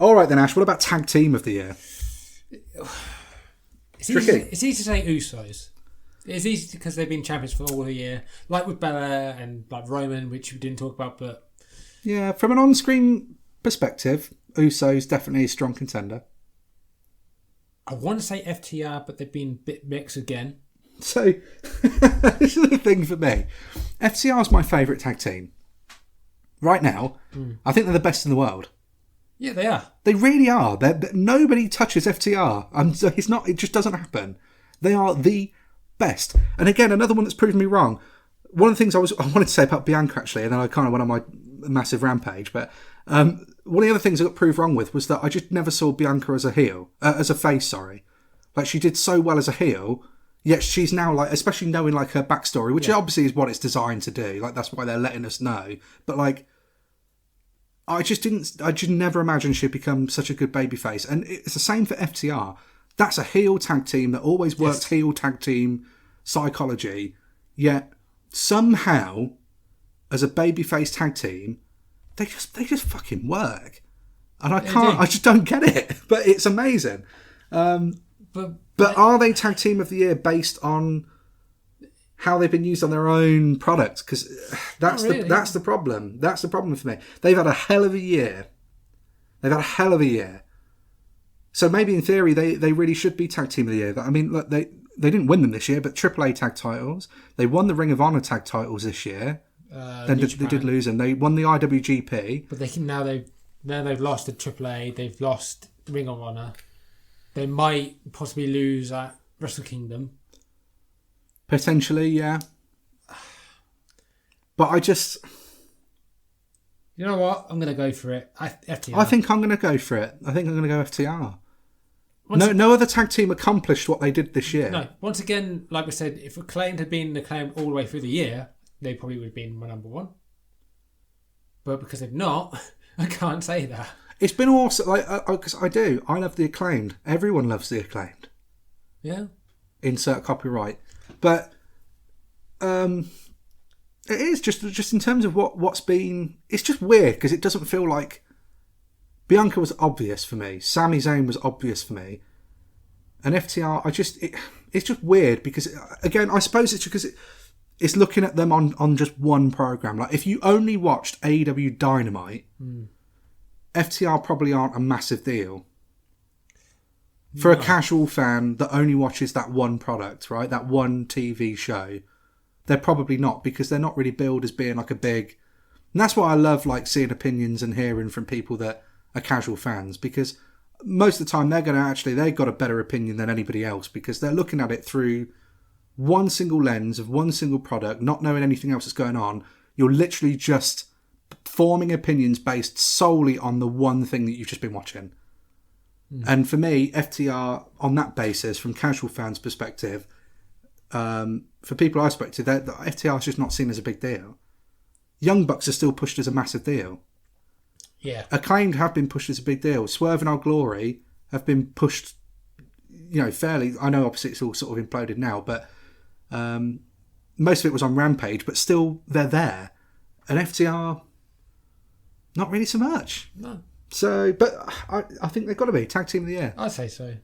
All right then, Ash. What about tag team of the year? It's easy to say Usos. It's easy because they've been champions for all the year, like with Bella and like Roman, which we didn't talk about. But yeah, from an on-screen perspective, Usos definitely a strong contender. I want to say FTR, but they've been a bit mixed again. So this is the thing for me. FTR is my favourite tag team right now. I think they're the best in the world. Yeah, they are. They really are. Nobody touches FTR. So it's not. It just doesn't happen. They are the best. And again, another one that's proven me wrong. One of the things I wanted to say about Bianca actually, and then I kind of went on my massive rampage. But one of the other things I got proved wrong with was that I just never saw Bianca as a heel, as a face. Sorry, like she did so well as a heel. Yet she's now like, especially knowing like her backstory, which obviously is what it's designed to do. Like that's why they're letting us know. But like, I just never imagined she'd become such a good babyface. And it's the same for FTR. That's a heel tag team that always worked heel tag team psychology. Yet somehow, as a babyface tag team, they just fucking work. And I just don't get it. But it's amazing. But are they tag team of the year based on how they've been used on their own product? Because that's the problem. That's the problem for me. They've had a hell of a year. So maybe in theory they really should be tag team of the year. I mean, look, they didn't win them this year, but AAA tag titles. They won the Ring of Honor tag titles this year. Then they did lose them. They won the IWGP. But they've lost the AAA. They've lost Ring of Honor. They might possibly lose at Wrestle Kingdom. Potentially, yeah. But I just... You know what? I'm going to go for it. FTR. I think I'm going to go for it. I think I'm going to go FTR. No other tag team accomplished what they did this year. No. Once again, like we said, if Acclaimed had been Acclaimed all the way through the year, they probably would have been my number one. But because they've not, I can't say that. It's been awesome. Because I love the Acclaimed. Everyone loves the Acclaimed. Yeah. Insert copyright. But it is just in terms of what's been... It's just weird because it doesn't feel like... Bianca was obvious for me. Sami Zayn was obvious for me. And FTR, it's just weird because, again, I suppose it's because it's looking at them on just one program. Like, if you only watched AEW Dynamite... FTR probably aren't a massive deal. For a casual fan that only watches that one product, right? That one TV show. They're probably not, because they're not really billed as being like a big... And that's why I love like seeing opinions and hearing from people that are casual fans, because most of the time they've got a better opinion than anybody else, because they're looking at it through one single lens of one single product, not knowing anything else that's going on. You're literally just forming opinions based solely on the one thing that you've just been watching. And for me, FTR, on that basis, from casual fans' perspective, for people I spoke to, that FTR is just not seen as a big deal. Young Bucks are still pushed as a massive deal. Yeah. Acclaimed have been pushed as a big deal. Swerve and Our Glory have been pushed, fairly... I know obviously it's all sort of imploded now, but most of it was on Rampage, but still they're there. And FTR... Not really so much. No. So, but I think they've got to be tag team of the year. I'd say so.